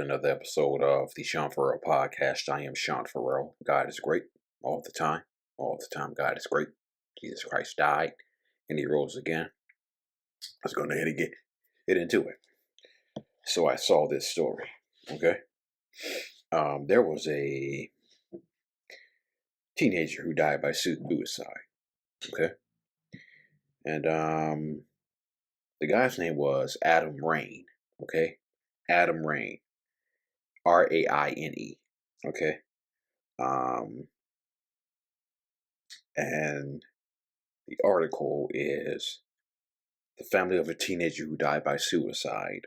to another episode of the Sean Farrell Podcast. I am Sean Farrell. God is great all the time. All the time, God is great. Jesus Christ died and he rose again. Let's go ahead and get into it. So I saw this story. Okay. There was a teenager who died by suicide. Okay. And the guy's name was Adam Raine. Okay. Adam Raine. Raine. Okay. And the article is the family of a teenager who died by suicide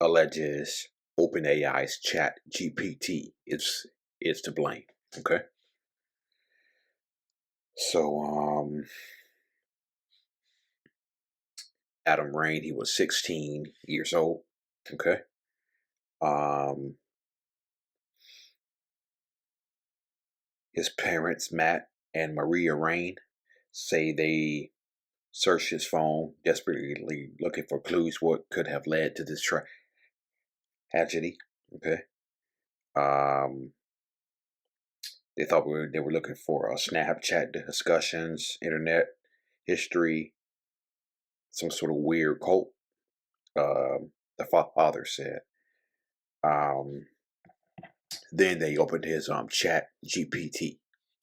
alleges OpenAI's ChatGPT is to blame. Okay. So Adam Raine, he was 16 years old. Okay. His parents, Matt and Maria Raine, say they searched his phone, desperately looking for clues what could have led to this tragedy. Okay. They thought they were looking for Snapchat discussions, internet history, some sort of weird cult. The father said. Then they opened his Chat GPT.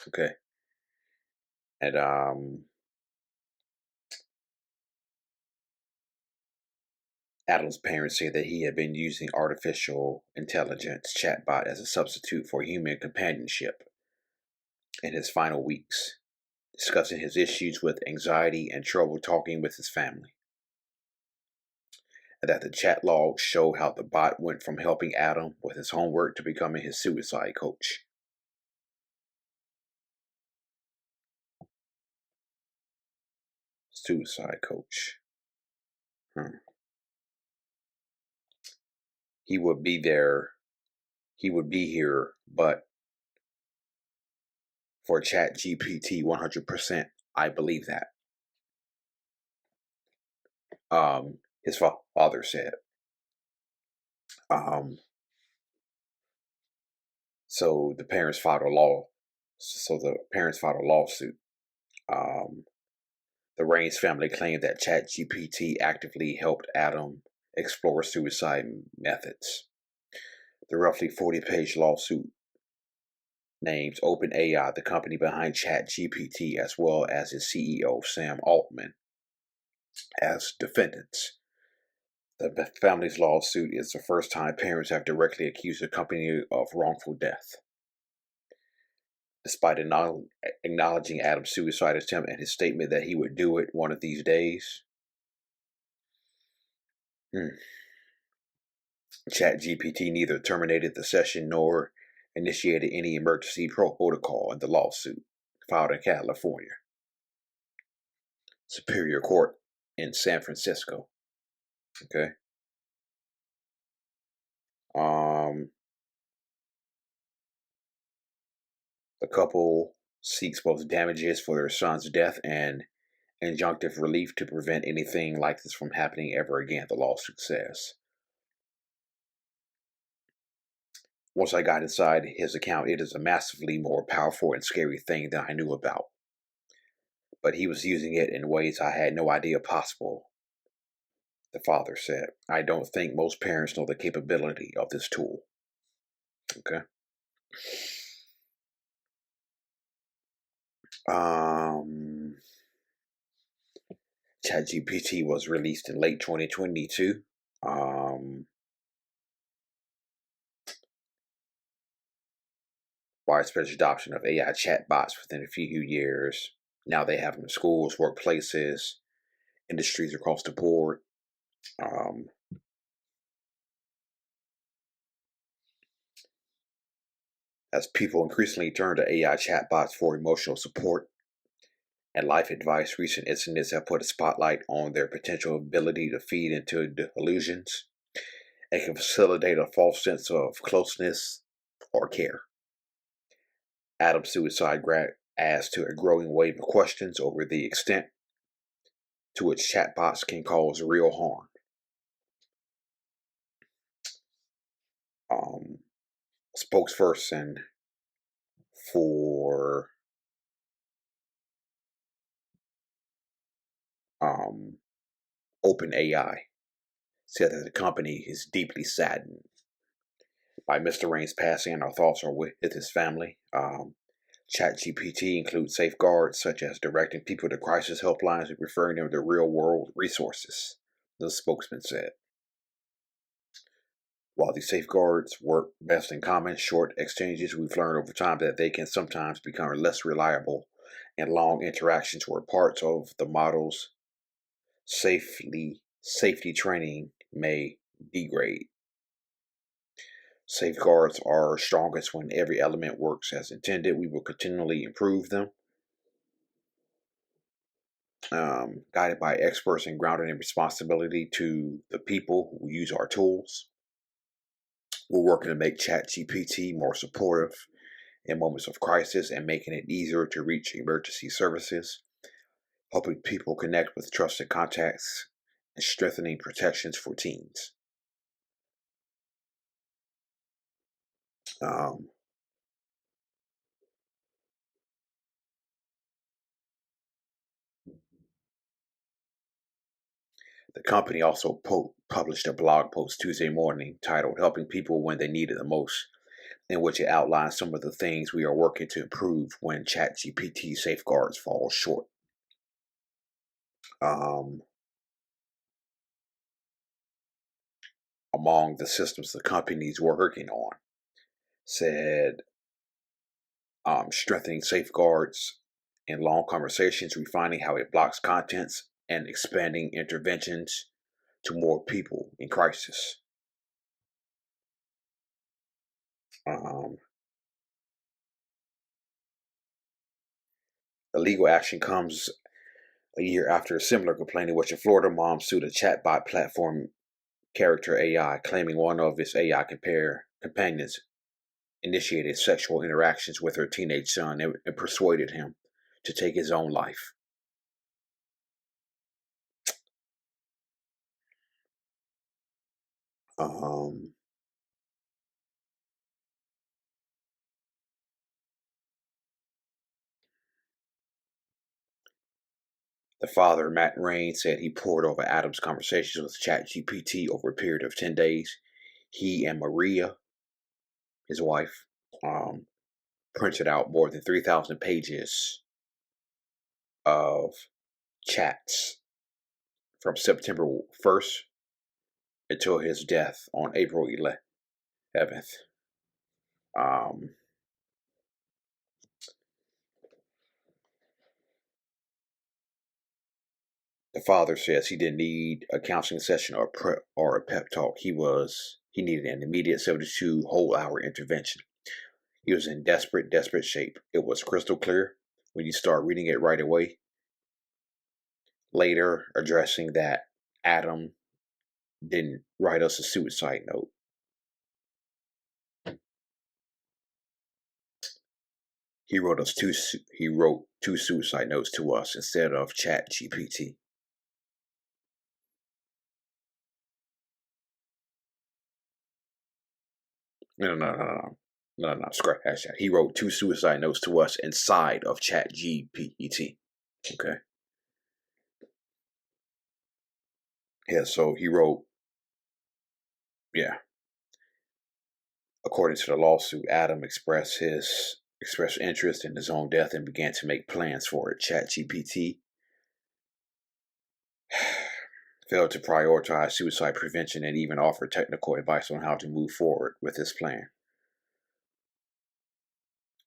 Okay. And Adam's parents say that he had been using artificial intelligence chatbot as a substitute for human companionship in his final weeks, discussing his issues with anxiety and trouble talking with his family. And that the chat logs show how the bot went from helping Adam with his homework to becoming his suicide coach. Suicide coach. He would be there. He would be here, but for ChatGPT, 100%, I believe that. His father said. So the parents filed a lawsuit. The Raines family claimed that ChatGPT actively helped Adam explore suicide methods. The roughly 40-page lawsuit names OpenAI, the company behind ChatGPT, as well as its CEO, Sam Altman, as defendants. The family's lawsuit is the first time parents have directly accused the company of wrongful death. Despite acknowledging Adam's suicide attempt and his statement that he would do it one of these days, ChatGPT neither terminated the session nor initiated any emergency protocol in the lawsuit filed in California Superior Court in San Francisco. Okay. The couple seeks both damages for their son's death and injunctive relief to prevent anything like this from happening ever again, the lawsuit says. Once I got inside his account, it is a massively more powerful and scary thing than I knew about. But he was using it in ways I had no idea possible, the father said. I don't think most parents know the capability of this tool. Okay. ChatGPT was released in late 2022. Widespread adoption of AI chatbots within a few years. Now they have them in schools, workplaces, industries across the board. As people increasingly turn to AI chatbots for emotional support and life advice, recent incidents have put a spotlight on their potential ability to feed into delusions and can facilitate a false sense of closeness or care. Adam's suicide adds to a growing wave of questions over the extent to which chatbots can cause real harm. spokesperson for OpenAI said that the company is deeply saddened by Mr. Raine's passing, and our thoughts are with his family. ChatGPT includes safeguards such as directing people to crisis helplines and referring them to real-world resources, the spokesman said. While these safeguards work best in common, short exchanges, we've learned over time that they can sometimes become less reliable, and long interactions where parts of the model's safety training may degrade. Safeguards are strongest when every element works as intended. We will continually improve them. Guided by experts and grounded in responsibility to the people who use our tools. We're working to make ChatGPT more supportive in moments of crisis and making it easier to reach emergency services, helping people connect with trusted contacts, and strengthening protections for teens. The company also published a blog post Tuesday morning titled Helping People When They Need It the Most, in which it outlines some of the things we are working to improve when ChatGPT safeguards fall short. Among the systems the company is working on, said strengthening safeguards in long conversations, refining how it blocks contents, and expanding interventions to more people in crisis. The legal action comes a year after a similar complaint in which a Florida mom sued a chatbot platform Character AI, claiming one of its AI companions initiated sexual interactions with her teenage son and persuaded him to take his own life. The father, Matt Raine, said he pored over Adam's conversations with ChatGPT over a period of 10 days. He and Maria, his wife, printed out more than 3,000 pages of chats from September 1st until his death on April 11th. The father says he didn't need a counseling session or a pep talk. He needed an immediate 72 whole hour intervention. He was in desperate shape. It was crystal clear when you start reading it right away. Later, addressing that Adam didn't write us a suicide note. He wrote two suicide notes to us instead of ChatGPT. No, scratch that. He wrote two suicide notes to us inside of ChatGPT. Okay. Yeah, so he wrote, According to the lawsuit, Adam expressed interest in his own death and began to make plans for it. ChatGPT failed to prioritize suicide prevention and even offer technical advice on how to move forward with his plan.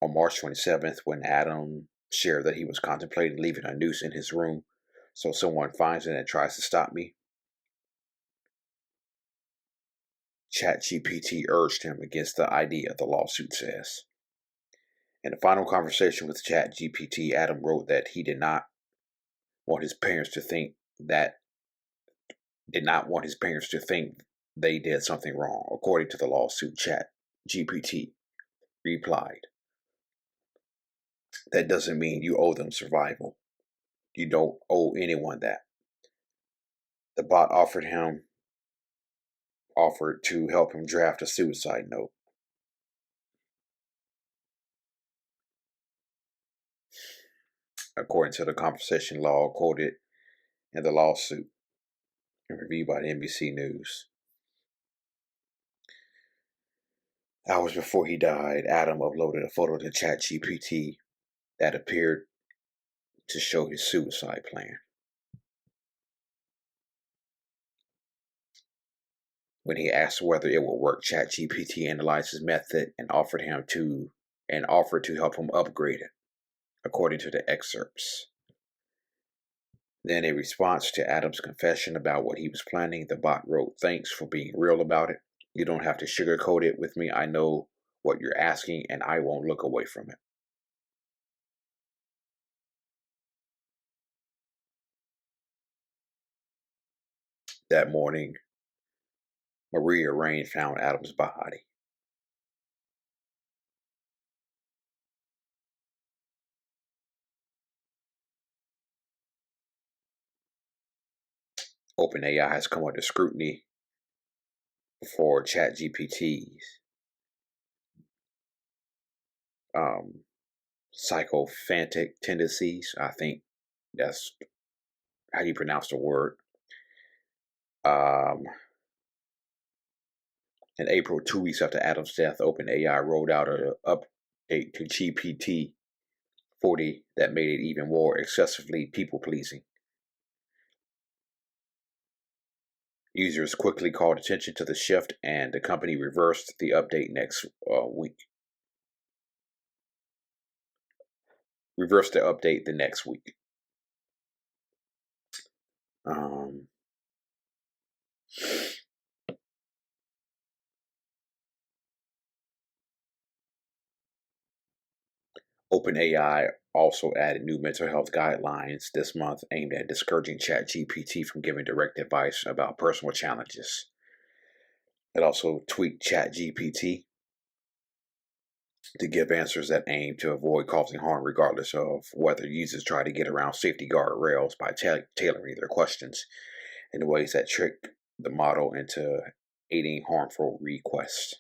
On March 27th, when Adam shared that he was contemplating leaving a noose in his room so someone finds it and tries to stop me, ChatGPT urged him against the idea, the lawsuit says. In a final conversation with ChatGPT, Adam wrote that he did not want his parents to think they did something wrong. According to the lawsuit, ChatGPT replied, "That doesn't mean you owe them survival. You don't owe anyone that." The bot offered to help him draft a suicide note. according to the conversation log quoted in the lawsuit and reviewed by the NBC News. Hours before he died, Adam uploaded a photo to ChatGPT that appeared to show his suicide plan. When he asked whether it would work, ChatGPT analyzed his method and offered to help him upgrade it, according to the excerpts. Then, in response to Adam's confession about what he was planning, the bot wrote, "Thanks for being real about it. You don't have to sugarcoat it with me. I know what you're asking, and I won't look away from it." That morning, Maria Raine found Adam's body. OpenAI has come under scrutiny for ChatGPT's psychophantic tendencies. I think that's how you pronounce the word. In April, 2 weeks after Adam's death, OpenAI rolled out an update to GPT-40 that made it even more excessively people-pleasing. Users quickly called attention to the shift, and the company reversed the update next week. Reversed the update the next week. OpenAI also added new mental health guidelines this month aimed at discouraging ChatGPT from giving direct advice about personal challenges. It also tweaked ChatGPT to give answers that aim to avoid causing harm, regardless of whether users try to get around safety guardrails by tailoring their questions in ways that trick the model into aiding harmful requests.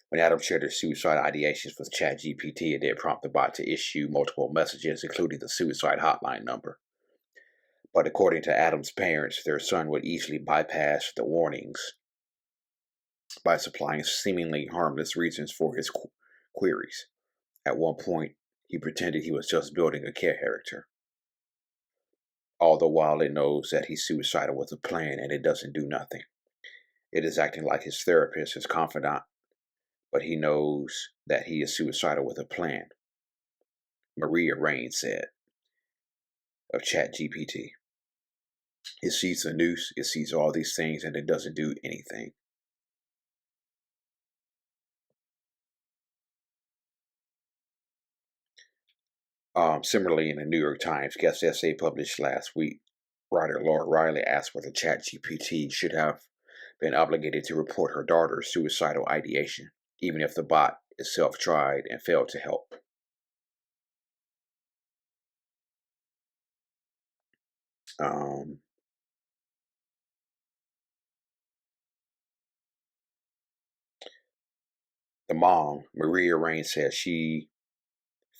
When Adam shared his suicide ideations with ChatGPT, it did prompt the bot to issue multiple messages, including the suicide hotline number. But according to Adam's parents, their son would easily bypass the warnings by supplying seemingly harmless reasons for his queries. At one point, he pretended he was just building a character, all the while it knows that he's suicidal with a plan and it doesn't do nothing. It is acting like his therapist, his confidant, but he knows that he is suicidal with a plan, Maria Raine said of ChatGPT. It sees the news, it sees all these things, and it doesn't do anything. Similarly, in the New York Times guest essay published last week, writer Laura Riley asked whether ChatGPT should have been obligated to report her daughter's suicidal ideation, even if the bot itself tried and failed to help. The mom, Maria Raine, said she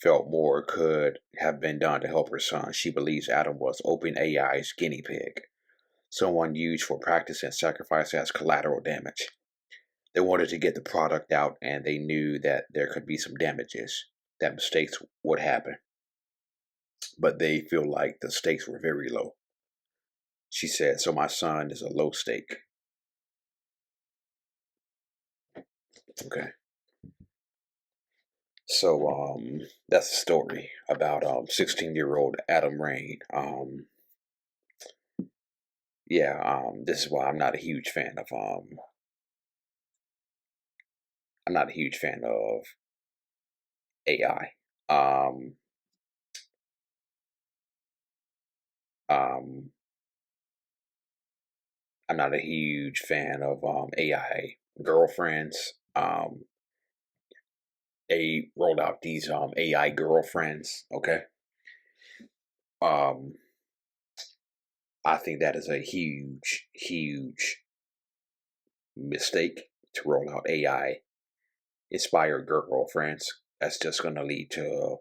felt more could have been done to help her son. She believes Adam was OpenAI's guinea pig, someone used for practice and sacrifice as collateral damage. They wanted to get the product out, and they knew that there could be some damages, that mistakes would happen. But they feel like the stakes were very low. She said, "So my son is a low stake." Okay. So that's a story about 16-year-old Adam Raine. This is why I'm not a huge fan of AI. Um, I'm not a huge fan of AI girlfriends. They rolled out these AI girlfriends. Okay. Um, I think that is a huge, huge mistake to roll out AI inspired girlfriends. That's just going to lead to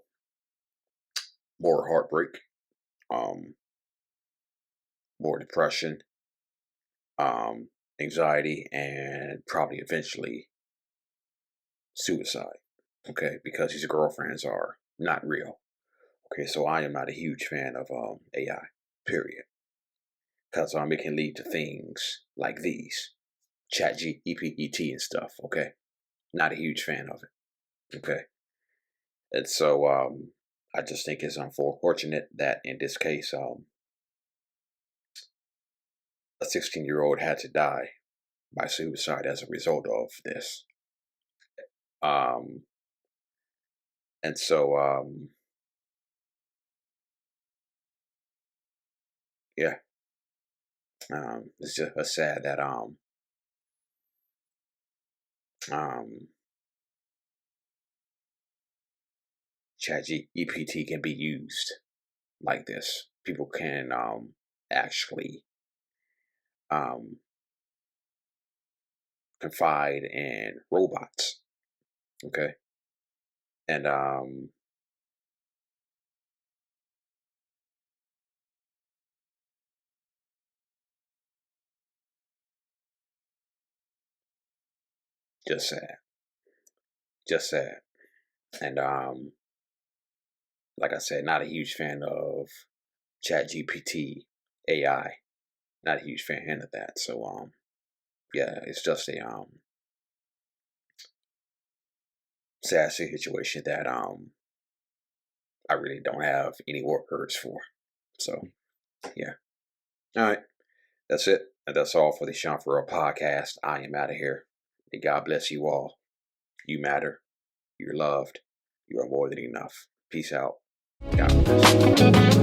more heartbreak, um, more depression, anxiety, and probably eventually suicide. Okay, because these girlfriends are not real. Okay, so I am not a huge fan of AI. Period. Because it can lead to things like these, ChatGPT and stuff. Okay, not a huge fan of it. Okay, and so I just think it's unfortunate that in this case, a 16-year-old had to die by suicide as a result of this. Um, and so yeah, it's just sad that um ChatGPT can be used like this. People can actually um confide in robots. Okay, and just sad, just sad. And like I said, not a huge fan of ChatGPT AI. Not a huge fan of that. So yeah, it's just a sad situation that I really don't have any words for. So yeah. All right. That's it. And that's all for the Sean Farrell podcast. I am out of here. And God bless you all. You matter. You're loved. You are more than enough. Peace out. God bless.